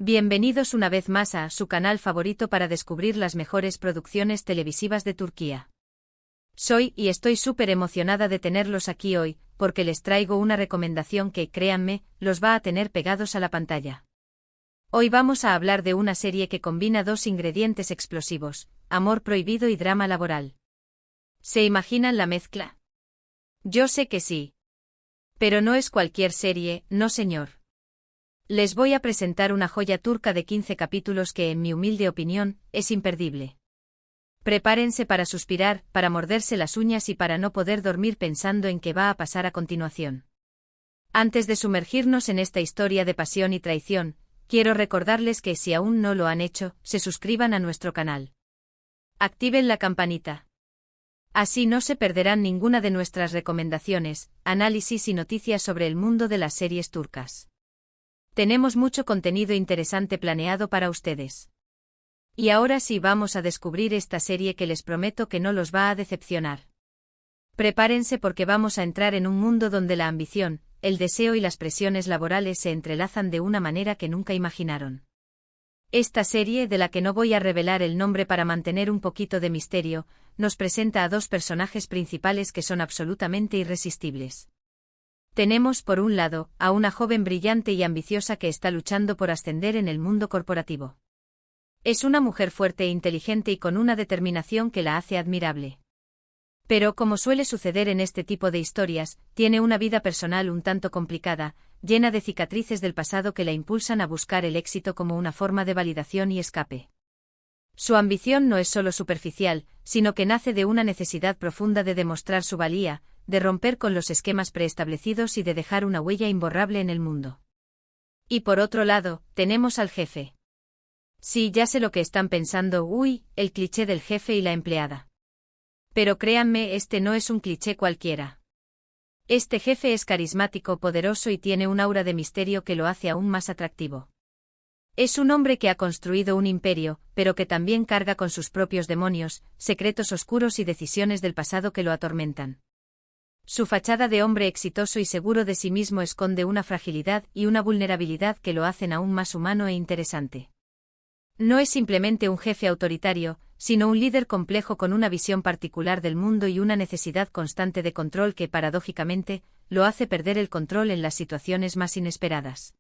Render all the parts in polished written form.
Bienvenidos una vez más a su canal favorito para descubrir las mejores producciones televisivas de Turquía. Soy y estoy súper emocionada de tenerlos aquí hoy, porque les traigo una recomendación que, créanme, los va a tener pegados a la pantalla. Hoy vamos a hablar de una serie que combina dos ingredientes explosivos, amor prohibido y drama laboral. ¿Se imaginan la mezcla? Yo sé que sí. Pero no es cualquier serie, no señor. Les voy a presentar una joya turca de 15 capítulos que, en mi humilde opinión, es imperdible. Prepárense para suspirar, para morderse las uñas y para no poder dormir pensando en qué va a pasar a continuación. Antes de sumergirnos en esta historia de pasión y traición, quiero recordarles que si aún no lo han hecho, se suscriban a nuestro canal. Activen la campanita. Así no se perderán ninguna de nuestras recomendaciones, análisis y noticias sobre el mundo de las series turcas. Tenemos mucho contenido interesante planeado para ustedes. Y ahora sí vamos a descubrir esta serie que les prometo que no los va a decepcionar. Prepárense porque vamos a entrar en un mundo donde la ambición, el deseo y las presiones laborales se entrelazan de una manera que nunca imaginaron. Esta serie, de la que no voy a revelar el nombre para mantener un poquito de misterio, nos presenta a dos personajes principales que son absolutamente irresistibles. Tenemos, por un lado, a una joven brillante y ambiciosa que está luchando por ascender en el mundo corporativo. Es una mujer fuerte e inteligente y con una determinación que la hace admirable. Pero, como suele suceder en este tipo de historias, tiene una vida personal un tanto complicada, llena de cicatrices del pasado que la impulsan a buscar el éxito como una forma de validación y escape. Su ambición no es solo superficial, sino que nace de una necesidad profunda de demostrar su valía, de romper con los esquemas preestablecidos y de dejar una huella imborrable en el mundo. Y por otro lado, tenemos al jefe. Sí, ya sé lo que están pensando, el cliché del jefe y la empleada. Pero créanme, este no es un cliché cualquiera. Este jefe es carismático, poderoso y tiene un aura de misterio que lo hace aún más atractivo. Es un hombre que ha construido un imperio, pero que también carga con sus propios demonios, secretos oscuros y decisiones del pasado que lo atormentan. Su fachada de hombre exitoso y seguro de sí mismo esconde una fragilidad y una vulnerabilidad que lo hacen aún más humano e interesante. No es simplemente un jefe autoritario, sino un líder complejo con una visión particular del mundo y una necesidad constante de control que, paradójicamente, lo hace perder el control en las situaciones más inesperadas.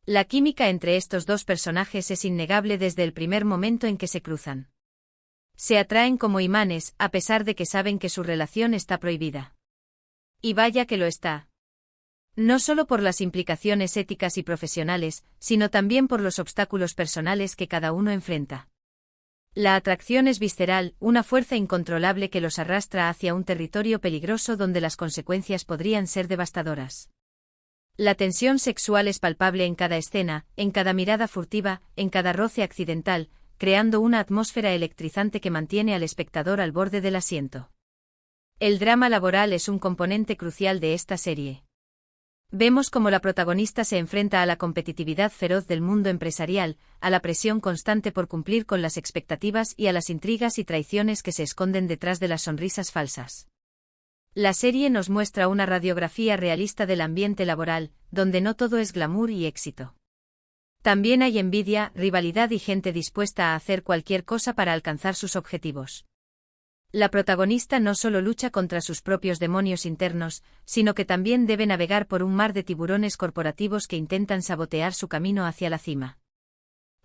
La química entre estos dos personajes es innegable desde el primer momento en que se cruzan. Se atraen como imanes, a pesar de que saben que su relación está prohibida. Y vaya que lo está. No solo por las implicaciones éticas y profesionales, sino también por los obstáculos personales que cada uno enfrenta. La atracción es visceral, una fuerza incontrolable que los arrastra hacia un territorio peligroso donde las consecuencias podrían ser devastadoras. La tensión sexual es palpable en cada escena, en cada mirada furtiva, en cada roce accidental, creando una atmósfera electrizante que mantiene al espectador al borde del asiento. El drama laboral es un componente crucial de esta serie. Vemos cómo la protagonista se enfrenta a la competitividad feroz del mundo empresarial, a la presión constante por cumplir con las expectativas y a las intrigas y traiciones que se esconden detrás de las sonrisas falsas. La serie nos muestra una radiografía realista del ambiente laboral, donde no todo es glamour y éxito. También hay envidia, rivalidad y gente dispuesta a hacer cualquier cosa para alcanzar sus objetivos. La protagonista no solo lucha contra sus propios demonios internos, sino que también debe navegar por un mar de tiburones corporativos que intentan sabotear su camino hacia la cima.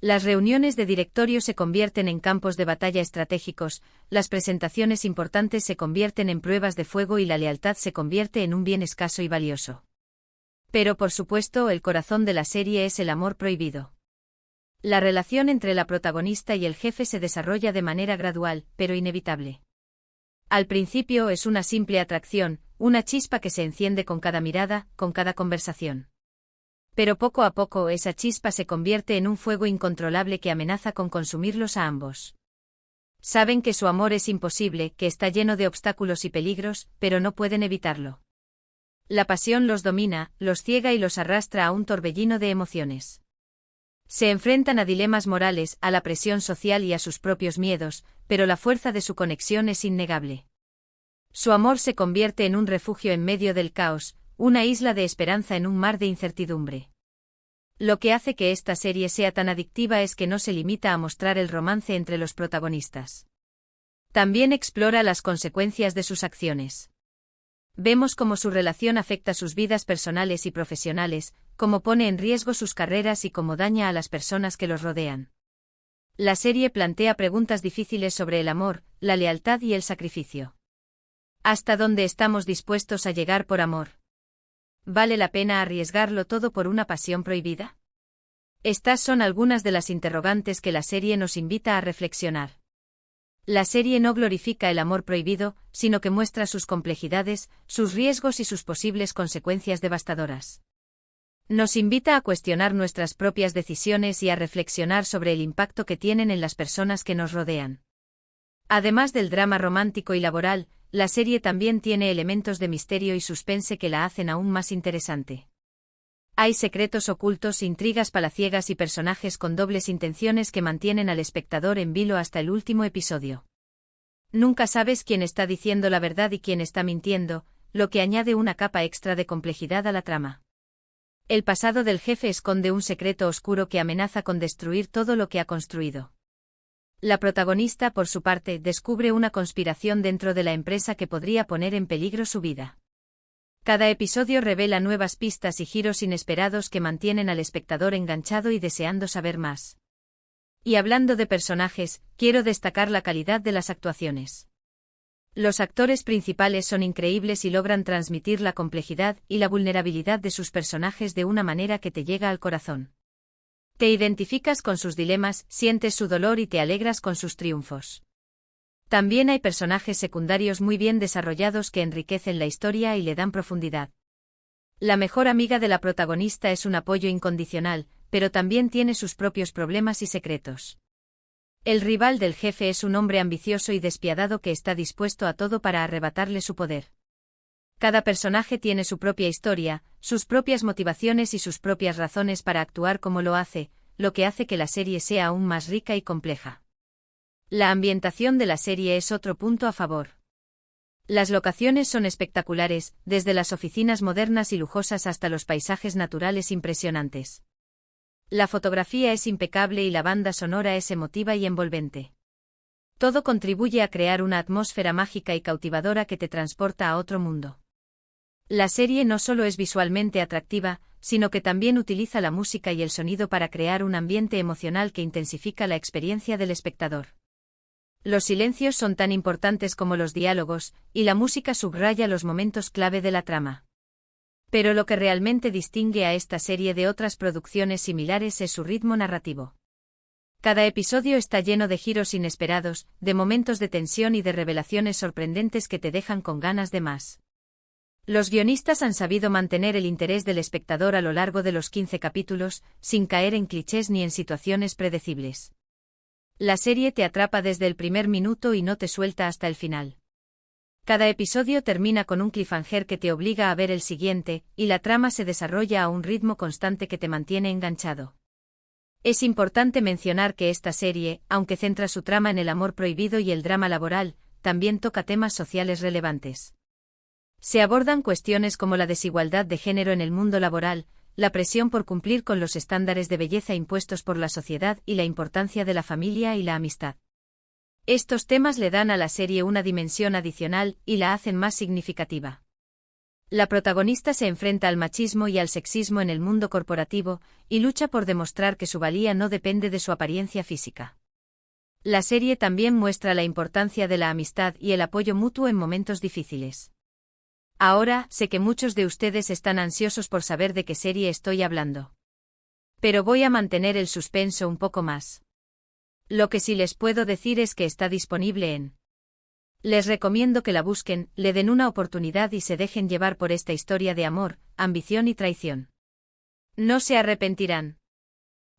Las reuniones de directorio se convierten en campos de batalla estratégicos, las presentaciones importantes se convierten en pruebas de fuego y la lealtad se convierte en un bien escaso y valioso. Pero por supuesto, el corazón de la serie es el amor prohibido. La relación entre la protagonista y el jefe se desarrolla de manera gradual, pero inevitable. Al principio es una simple atracción, una chispa que se enciende con cada mirada, con cada conversación. Pero poco a poco esa chispa se convierte en un fuego incontrolable que amenaza con consumirlos a ambos. Saben que su amor es imposible, que está lleno de obstáculos y peligros, pero no pueden evitarlo. La pasión los domina, los ciega y los arrastra a un torbellino de emociones. Se enfrentan a dilemas morales, a la presión social y a sus propios miedos, pero la fuerza de su conexión es innegable. Su amor se convierte en un refugio en medio del caos, una isla de esperanza en un mar de incertidumbre. Lo que hace que esta serie sea tan adictiva es que no se limita a mostrar el romance entre los protagonistas. También explora las consecuencias de sus acciones. Vemos cómo su relación afecta sus vidas personales y profesionales, cómo pone en riesgo sus carreras y cómo daña a las personas que los rodean. La serie plantea preguntas difíciles sobre el amor, la lealtad y el sacrificio. ¿Hasta dónde estamos dispuestos a llegar por amor? ¿Vale la pena arriesgarlo todo por una pasión prohibida? Estas son algunas de las interrogantes que la serie nos invita a reflexionar. La serie no glorifica el amor prohibido, sino que muestra sus complejidades, sus riesgos y sus posibles consecuencias devastadoras. Nos invita a cuestionar nuestras propias decisiones y a reflexionar sobre el impacto que tienen en las personas que nos rodean. Además del drama romántico y laboral, la serie también tiene elementos de misterio y suspense que la hacen aún más interesante. Hay secretos ocultos, intrigas palaciegas y personajes con dobles intenciones que mantienen al espectador en vilo hasta el último episodio. Nunca sabes quién está diciendo la verdad y quién está mintiendo, lo que añade una capa extra de complejidad a la trama. El pasado del jefe esconde un secreto oscuro que amenaza con destruir todo lo que ha construido. La protagonista, por su parte, descubre una conspiración dentro de la empresa que podría poner en peligro su vida. Cada episodio revela nuevas pistas y giros inesperados que mantienen al espectador enganchado y deseando saber más. Y hablando de personajes, quiero destacar la calidad de las actuaciones. Los actores principales son increíbles y logran transmitir la complejidad y la vulnerabilidad de sus personajes de una manera que te llega al corazón. Te identificas con sus dilemas, sientes su dolor y te alegras con sus triunfos. También hay personajes secundarios muy bien desarrollados que enriquecen la historia y le dan profundidad. La mejor amiga de la protagonista es un apoyo incondicional, pero también tiene sus propios problemas y secretos. El rival del jefe es un hombre ambicioso y despiadado que está dispuesto a todo para arrebatarle su poder. Cada personaje tiene su propia historia, sus propias motivaciones y sus propias razones para actuar como lo hace, lo que hace que la serie sea aún más rica y compleja. La ambientación de la serie es otro punto a favor. Las locaciones son espectaculares, desde las oficinas modernas y lujosas hasta los paisajes naturales impresionantes. La fotografía es impecable y la banda sonora es emotiva y envolvente. Todo contribuye a crear una atmósfera mágica y cautivadora que te transporta a otro mundo. La serie no solo es visualmente atractiva, sino que también utiliza la música y el sonido para crear un ambiente emocional que intensifica la experiencia del espectador. Los silencios son tan importantes como los diálogos, y la música subraya los momentos clave de la trama. Pero lo que realmente distingue a esta serie de otras producciones similares es su ritmo narrativo. Cada episodio está lleno de giros inesperados, de momentos de tensión y de revelaciones sorprendentes que te dejan con ganas de más. Los guionistas han sabido mantener el interés del espectador a lo largo de los 15 capítulos, sin caer en clichés ni en situaciones predecibles. La serie te atrapa desde el primer minuto y no te suelta hasta el final. Cada episodio termina con un cliffhanger que te obliga a ver el siguiente, y la trama se desarrolla a un ritmo constante que te mantiene enganchado. Es importante mencionar que esta serie, aunque centra su trama en el amor prohibido y el drama laboral, también toca temas sociales relevantes. Se abordan cuestiones como la desigualdad de género en el mundo laboral, la presión por cumplir con los estándares de belleza impuestos por la sociedad y la importancia de la familia y la amistad. Estos temas le dan a la serie una dimensión adicional y la hacen más significativa. La protagonista se enfrenta al machismo y al sexismo en el mundo corporativo, y lucha por demostrar que su valía no depende de su apariencia física. La serie también muestra la importancia de la amistad y el apoyo mutuo en momentos difíciles. Ahora, sé que muchos de ustedes están ansiosos por saber de qué serie estoy hablando. Pero voy a mantener el suspenso un poco más. Lo que sí les puedo decir es que está disponible en. Les recomiendo que la busquen, le den una oportunidad y se dejen llevar por esta historia de amor, ambición y traición. No se arrepentirán.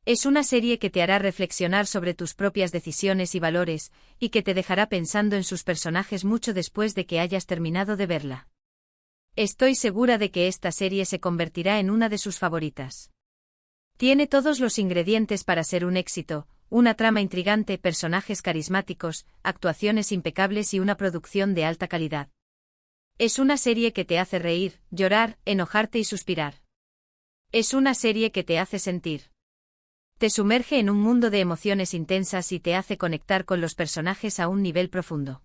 Es una serie que te hará reflexionar sobre tus propias decisiones y valores, y que te dejará pensando en sus personajes mucho después de que hayas terminado de verla. Estoy segura de que esta serie se convertirá en una de sus favoritas. Tiene todos los ingredientes para ser un éxito, una trama intrigante, personajes carismáticos, actuaciones impecables y una producción de alta calidad. Es una serie que te hace reír, llorar, enojarte y suspirar. Es una serie que te hace sentir. Te sumerge en un mundo de emociones intensas y te hace conectar con los personajes a un nivel profundo.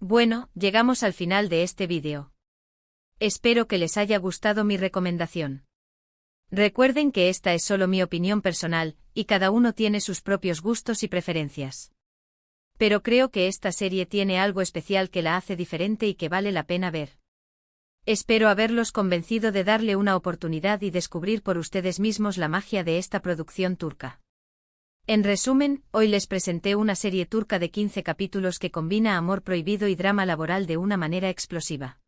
Bueno, llegamos al final de este vídeo. Espero que les haya gustado mi recomendación. Recuerden que esta es solo mi opinión personal, y cada uno tiene sus propios gustos y preferencias. Pero creo que esta serie tiene algo especial que la hace diferente y que vale la pena ver. Espero haberlos convencido de darle una oportunidad y descubrir por ustedes mismos la magia de esta producción turca. En resumen, hoy les presenté una serie turca de 15 capítulos que combina amor prohibido y drama laboral de una manera explosiva.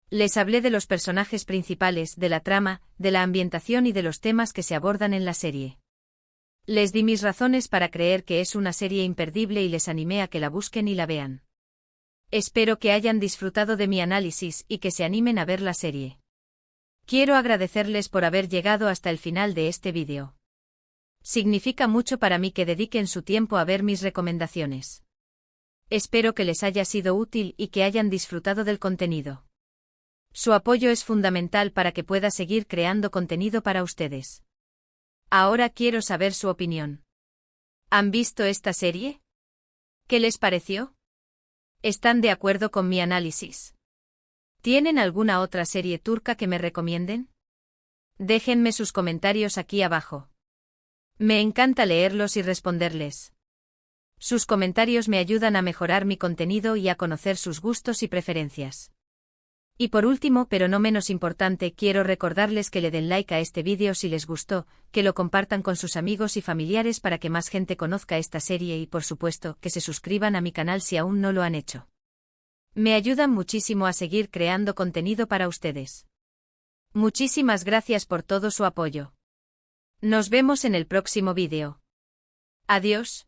Les hablé de los personajes principales, de la trama, de la ambientación y de los temas que se abordan en la serie. Les di mis razones para creer que es una serie imperdible y les animé a que la busquen y la vean. Espero que hayan disfrutado de mi análisis y que se animen a ver la serie. Quiero agradecerles por haber llegado hasta el final de este vídeo. Significa mucho para mí que dediquen su tiempo a ver mis recomendaciones. Espero que les haya sido útil y que hayan disfrutado del contenido. Su apoyo es fundamental para que pueda seguir creando contenido para ustedes. Ahora quiero saber su opinión. ¿Han visto esta serie? ¿Qué les pareció? ¿Están de acuerdo con mi análisis? ¿Tienen alguna otra serie turca que me recomienden? Déjenme sus comentarios aquí abajo. Me encanta leerlos y responderles. Sus comentarios me ayudan a mejorar mi contenido y a conocer sus gustos y preferencias. Y por último, pero no menos importante, quiero recordarles que le den like a este vídeo si les gustó, que lo compartan con sus amigos y familiares para que más gente conozca esta serie y por supuesto, que se suscriban a mi canal si aún no lo han hecho. Me ayudan muchísimo a seguir creando contenido para ustedes. Muchísimas gracias por todo su apoyo. Nos vemos en el próximo vídeo. Adiós.